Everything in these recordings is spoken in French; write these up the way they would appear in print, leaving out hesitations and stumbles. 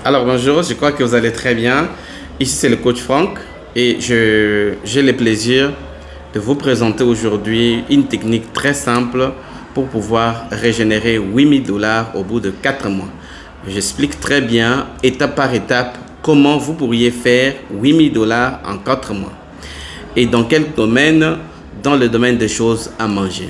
Alors bonjour, je crois que vous allez très bien. Ici c'est le coach Franck et j'ai le plaisir de vous présenter aujourd'hui une technique très simple pour pouvoir régénérer 8 000 $ au bout de 4 mois. J'explique très bien, étape par étape, comment vous pourriez faire 8 000 $ en 4 mois. Et dans quel domaine? Dans le domaine des choses à manger.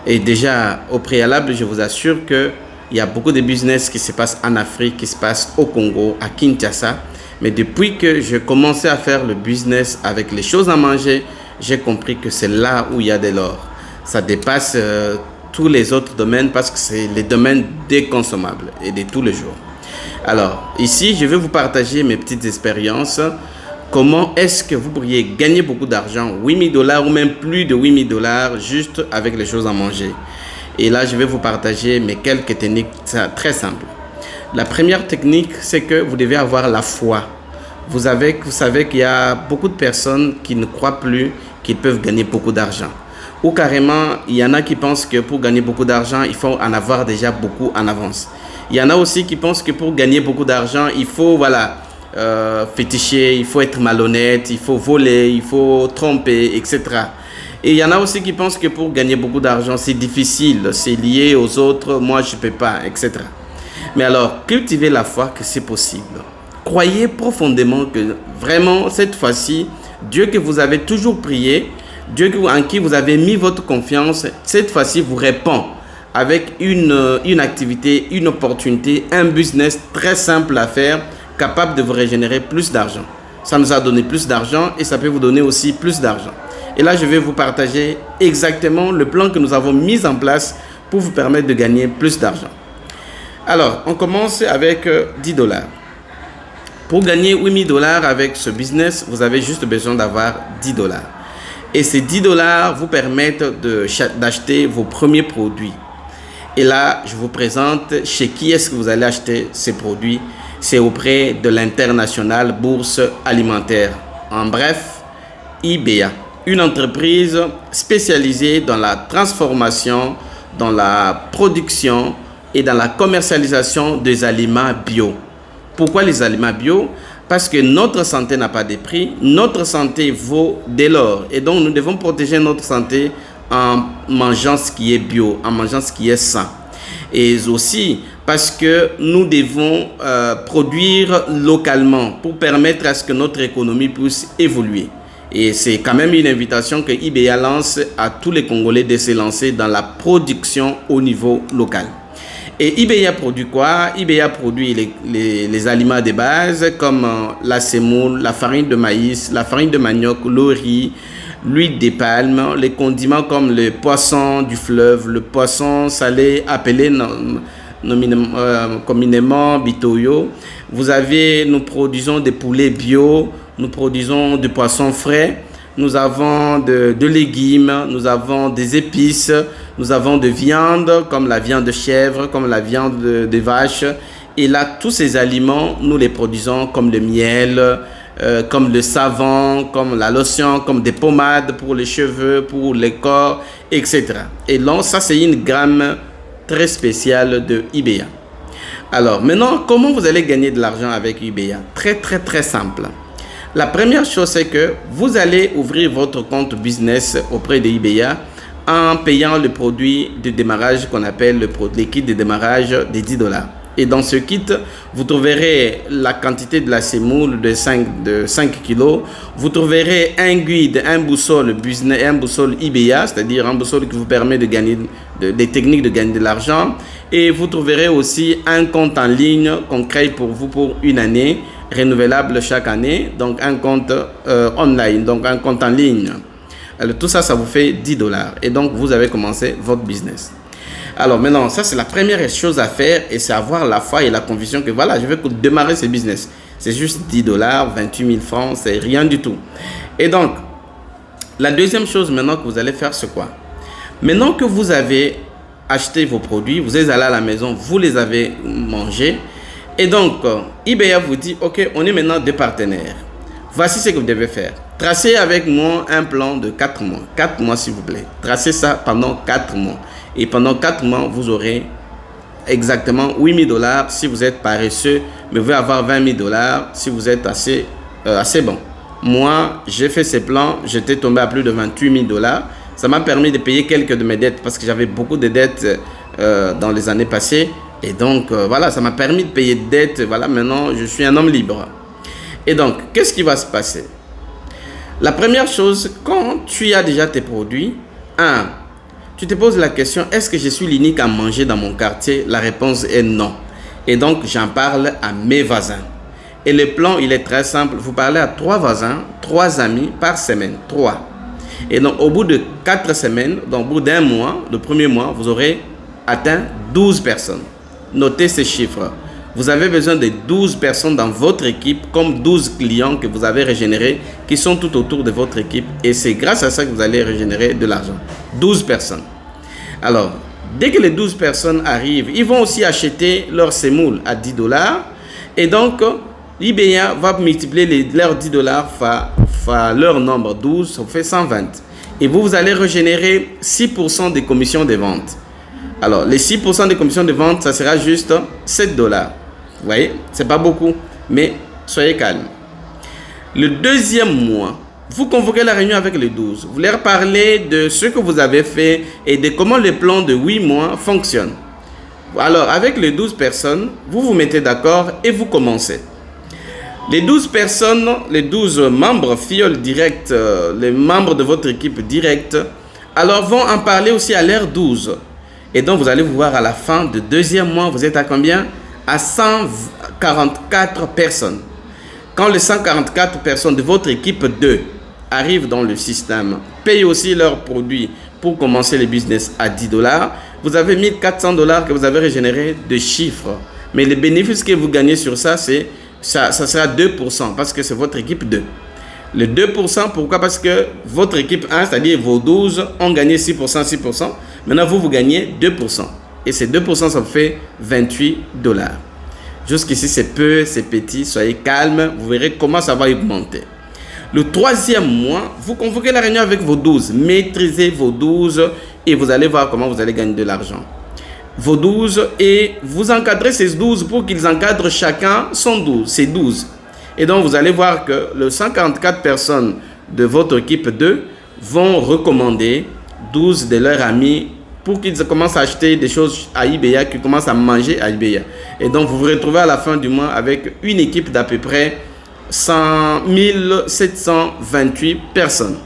Et déjà, au préalable, je vous assure que il y a beaucoup de business qui se passent en Afrique, qui se passent au Congo, à Kinshasa. Mais depuis que je commençais à faire le business avec les choses à manger, j'ai compris que c'est là où il y a de l'or. Ça dépasse tous les autres domaines parce que c'est les domaines des consommables et de tous les jours. Alors, ici, je vais vous partager mes petites expériences. Comment est-ce que vous pourriez gagner beaucoup d'argent, 8 000 $ ou même plus de 8 000 $ juste avec les choses à manger. Et là, je vais vous partager mes quelques techniques très simples. La première technique, c'est que vous devez avoir la foi. Vous savez qu'il y a beaucoup de personnes qui ne croient plus qu'ils peuvent gagner beaucoup d'argent. Ou carrément, il y en a qui pensent que pour gagner beaucoup d'argent, il faut en avoir déjà beaucoup en avance. Il y en a aussi qui pensent que pour gagner beaucoup d'argent, il faut, féticher, il faut être malhonnête, il faut voler, il faut tromper, etc. Et il y en a aussi qui pensent que pour gagner beaucoup d'argent, c'est difficile, c'est lié aux autres, moi je ne peux pas, etc. Mais alors, cultivez la foi que c'est possible. Croyez profondément que vraiment, cette fois-ci, Dieu que vous avez toujours prié, Dieu en qui vous avez mis votre confiance, cette fois-ci vous répond avec une activité, une opportunité, un business très simple à faire, capable de vous régénérer plus d'argent. Ça nous a donné plus d'argent et ça peut vous donner aussi plus d'argent. Et là, je vais vous partager exactement le plan que nous avons mis en place pour vous permettre de gagner plus d'argent. Alors, on commence avec 10 $. Pour gagner 8 000 $ avec ce business, vous avez juste besoin d'avoir 10 $. Et ces 10 $ vous permettent d'acheter vos premiers produits. Et là, je vous présente chez qui est-ce que vous allez acheter ces produits. C'est auprès de l'internationale bourse alimentaire. En bref, IBEA. Une entreprise spécialisée dans la transformation, dans la production et dans la commercialisation des aliments bio. Pourquoi les aliments bio? Parce que notre santé n'a pas de prix, notre santé vaut de l'or. Et donc, nous devons protéger notre santé en mangeant ce qui est bio, en mangeant ce qui est sain. Et aussi parce que nous devons produire localement pour permettre à ce que notre économie puisse évoluer. Et c'est quand même une invitation que IBEA lance à tous les Congolais de se lancer dans la production au niveau local. Et IBEA produit quoi? IBEA produit les aliments de base comme la semoule, la farine de maïs, la farine de manioc, le riz, l'huile de palme, les condiments comme le poisson du fleuve, le poisson salé appelé communément bitoyo. Nous produisons des poulets bio, nous produisons du poisson frais, nous avons de légumes, nous avons des épices, nous avons de viande comme la viande de chèvre, comme la viande de vache. Et là, tous ces aliments, nous les produisons comme le miel, comme le savon, comme la lotion, comme des pommades pour les cheveux, pour le corps, etc. Et donc, ça, c'est une gamme très spéciale de IBEA. Alors, maintenant, comment vous allez gagner de l'argent avec IBEA? Très simple. La première chose, c'est que vous allez ouvrir votre compte business auprès de IBEA en payant le produit de démarrage qu'on appelle le kit de démarrage de 10 $. Et dans ce kit, vous trouverez la quantité de la semoule de 5 kilos. Vous trouverez un guide, un boussole business, un boussole IBEA, c'est-à-dire un boussole qui vous permet de gagner des techniques de gagner de l'argent. Et vous trouverez aussi un compte en ligne qu'on crée pour vous pour une année, renouvelable chaque année. Donc un compte online, donc un compte en ligne. Alors tout ça, ça vous fait 10 $. Et donc vous avez commencé votre business. Alors maintenant, ça c'est la première chose à faire et c'est avoir la foi et la conviction que voilà, je vais démarrer ce business. C'est juste 10 $, 28 000 francs, c'est rien du tout. Et donc, la deuxième chose maintenant que vous allez faire, c'est quoi? Maintenant que vous avez acheté vos produits, vous êtes allé à la maison, vous les avez mangés. Et donc, IBEA vous dit, ok, on est maintenant deux partenaires. Voici ce que vous devez faire. Tracez avec moi un plan de 4 mois. 4 mois s'il vous plaît. Tracez ça pendant 4 mois. Et pendant 4 mois, vous aurez exactement 8 000 dollars si vous êtes paresseux, mais vous pouvez avoir 20 000 dollars si vous êtes assez bon. Moi, j'ai fait ces plans, j'étais tombé à plus de 28 000 dollars. Ça m'a permis de payer quelques de mes dettes parce que j'avais beaucoup de dettes dans les années passées. Et donc, voilà, ça m'a permis de payer des dettes. Voilà, maintenant, je suis un homme libre. Et donc, qu'est-ce qui va se passer? La première chose, quand tu as déjà tes produits, tu te poses la question, est-ce que je suis l'unique à manger dans mon quartier? La réponse est non. Et donc, j'en parle à mes voisins. Et le plan, il est très simple. Vous parlez à 3 voisins, 3 amis par semaine. 3. Et donc, au bout de 4 semaines, donc au bout d'un mois, le premier mois, vous aurez atteint 12 personnes. Notez ces chiffres. Vous avez besoin de 12 personnes dans votre équipe, comme 12 clients que vous avez régénérés, qui sont tout autour de votre équipe. Et c'est grâce à ça que vous allez régénérer de l'argent. 12 personnes. Alors, dès que les 12 personnes arrivent, ils vont aussi acheter leur semoule à 10 dollars. Et donc, eBay va multiplier leurs 10 dollars par leur nombre 12, ça fait 120. Et vous allez régénérer 6% des commissions de vente. Alors, les 6% des commissions de vente, ça sera juste 7 dollars. Vous voyez, c'est pas beaucoup, mais soyez calme. Le deuxième mois, vous convoquez la réunion avec les 12. Vous leur parlez de ce que vous avez fait et de comment le plan de 8 mois fonctionne. Alors, avec les 12 personnes, vous vous mettez d'accord et vous commencez. Les 12 personnes, les 12 membres fioles directs, les membres de votre équipe directe, alors vont en parler aussi à l'air 12. Et donc, vous allez vous voir à la fin du deuxième mois, vous êtes à combien? À 144 personnes. Quand les 144 personnes de votre équipe 2 arrivent dans le système, payent aussi leurs produits pour commencer le business à 10 dollars, vous avez 1400 dollars que vous avez régénéré de chiffres. Mais le bénéfice que vous gagnez sur ça, ça sera 2% parce que c'est votre équipe 2. Le 2%, pourquoi? Parce que votre équipe 1, c'est-à-dire vos 12, ont gagné 6%, 6%. Maintenant, vous gagnez 2%. Et ces 2%, ça fait 28 dollars. Jusqu'ici, c'est peu, c'est petit. Soyez calme. Vous verrez comment ça va augmenter. Le troisième mois, vous convoquez la réunion avec vos 12. Maîtrisez vos 12 et vous allez voir comment vous allez gagner de l'argent. Vos 12 et vous encadrez ces 12 pour qu'ils encadrent chacun son 12, ces 12. Et donc, vous allez voir que les 144 personnes de votre équipe 2 vont recommander 12 de leurs amis pour qu'ils commencent à acheter des choses à eBay, qu'ils commencent à manger à eBay. Et donc, vous vous retrouvez à la fin du mois avec une équipe d'à peu près 1728 personnes.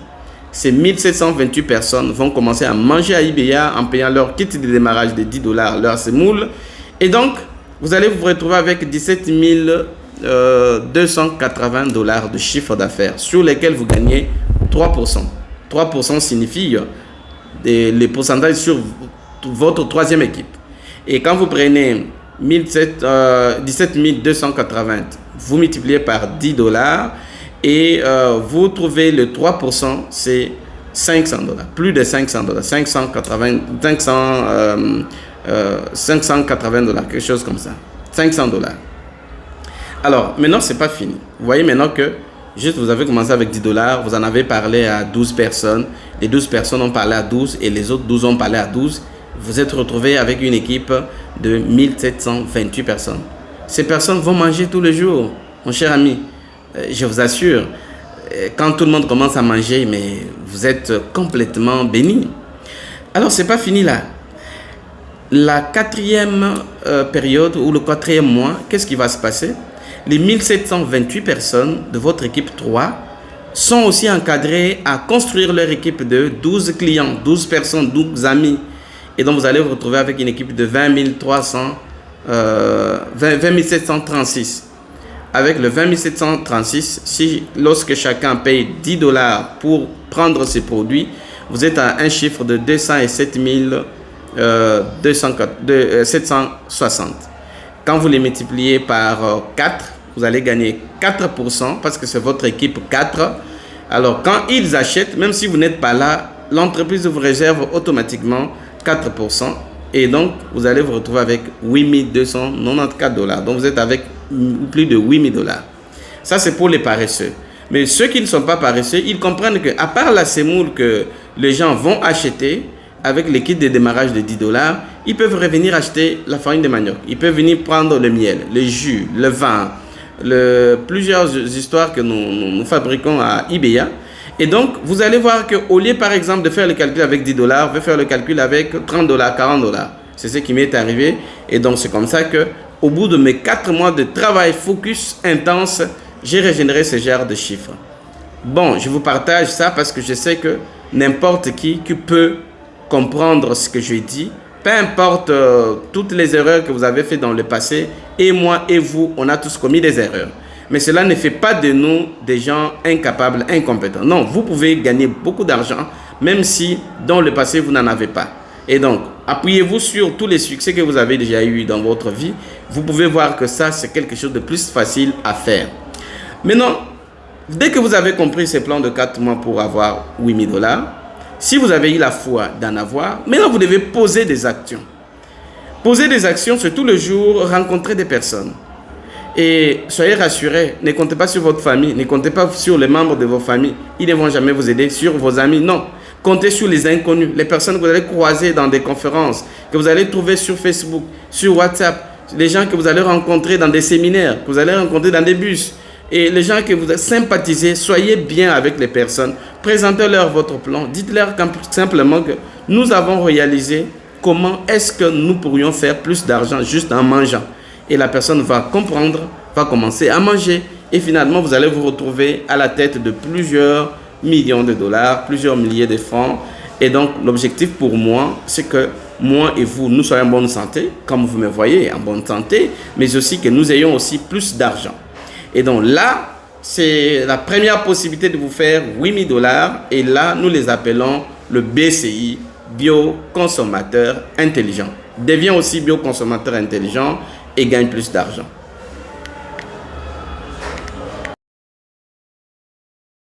Ces 1728 personnes vont commencer à manger à eBay en payant leur kit de démarrage de 10 dollars, leur semoule. Et donc, vous allez vous retrouver avec 17 280 dollars de chiffre d'affaires sur lesquels vous gagnez 3%. 3% signifie les pourcentages sur votre troisième équipe. Et quand vous prenez 17 280, vous multipliez par 10 dollars et vous trouvez le 3%, c'est 500 dollars, plus de 500 dollars, 580 dollars, quelque chose comme ça, 500 dollars. Alors, maintenant, ce n'est pas fini. Vous voyez maintenant que juste vous avez commencé avec 10 dollars, vous en avez parlé à 12 personnes, les 12 personnes ont parlé à 12 et les autres 12 ont parlé à 12. Vous êtes retrouvé avec une équipe de 1728 personnes. Ces personnes vont manger tous les jours, mon cher ami. Je vous assure, quand tout le monde commence à manger, mais vous êtes complètement béni. Alors, ce n'est pas fini là. La quatrième période ou le quatrième mois, qu'est-ce qui va se passer? Les 1728 personnes de votre équipe 3 sont aussi encadrées à construire leur équipe de 12 clients, 12 personnes, 12 amis. Et donc, vous allez vous retrouver avec une équipe de 20 736. Avec le 20 736, lorsque chacun paye 10 dollars pour prendre ses produits, vous êtes à un chiffre de 207 760. Quand vous les multipliez par 4, vous allez gagner 4% parce que c'est votre équipe 4. Alors, quand ils achètent, même si vous n'êtes pas là, l'entreprise vous réserve automatiquement 4%. Et donc, vous allez vous retrouver avec 8 294 dollars. Donc, vous êtes avec plus de 8 000 dollars. Ça, c'est pour les paresseux. Mais ceux qui ne sont pas paresseux, ils comprennent qu'à part la semoule que les gens vont acheter, avec les kits de démarrage de 10 $, ils peuvent revenir acheter la farine de manioc. Ils peuvent venir prendre le miel, le jus, le vin, plusieurs histoires que nous fabriquons à IBEA. Et donc, vous allez voir qu'au lieu, par exemple, de faire le calcul avec 10 $, je vais faire le calcul avec 30 $, 40 $. C'est ce qui m'est arrivé. Et donc, c'est comme ça qu'au bout de mes 4 mois de travail focus intense, j'ai régénéré ce genre de chiffres. Bon, je vous partage ça parce que je sais que n'importe qui peut comprendre ce que je dis. Peu importe toutes les erreurs que vous avez faites dans le passé, et moi et vous, on a tous commis des erreurs. Mais cela ne fait pas de nous des gens incapables, incompétents. Non, vous pouvez gagner beaucoup d'argent, même si dans le passé, vous n'en avez pas. Et donc, appuyez-vous sur tous les succès que vous avez déjà eu dans votre vie. Vous pouvez voir que ça, c'est quelque chose de plus facile à faire. Maintenant, dès que vous avez compris ces plans de 4 mois pour avoir 8 000 $, si vous avez eu la foi d'en avoir, maintenant vous devez poser des actions. Poser des actions, c'est tous les jours rencontrer des personnes. Et soyez rassurés, ne comptez pas sur votre famille, ne comptez pas sur les membres de vos familles. Ils ne vont jamais vous aider, sur vos amis, non. Comptez sur les inconnus, les personnes que vous allez croiser dans des conférences, que vous allez trouver sur Facebook, sur WhatsApp, les gens que vous allez rencontrer dans des séminaires, que vous allez rencontrer dans des bus. Et les gens que vous sympathisez, soyez bien avec les personnes, présentez-leur votre plan, dites-leur simplement que nous avons réalisé comment est-ce que nous pourrions faire plus d'argent juste en mangeant. Et la personne va comprendre, va commencer à manger et finalement vous allez vous retrouver à la tête de plusieurs millions de dollars, plusieurs milliers de francs. Et donc l'objectif pour moi, c'est que moi et vous, nous soyons en bonne santé, comme vous me voyez, en bonne santé, mais aussi que nous ayons aussi plus d'argent. Et donc là, c'est la première possibilité de vous faire 8 000 $. Et là, nous les appelons le BCI, bioconsommateur intelligent. Deviens aussi bioconsommateur intelligent et gagne plus d'argent.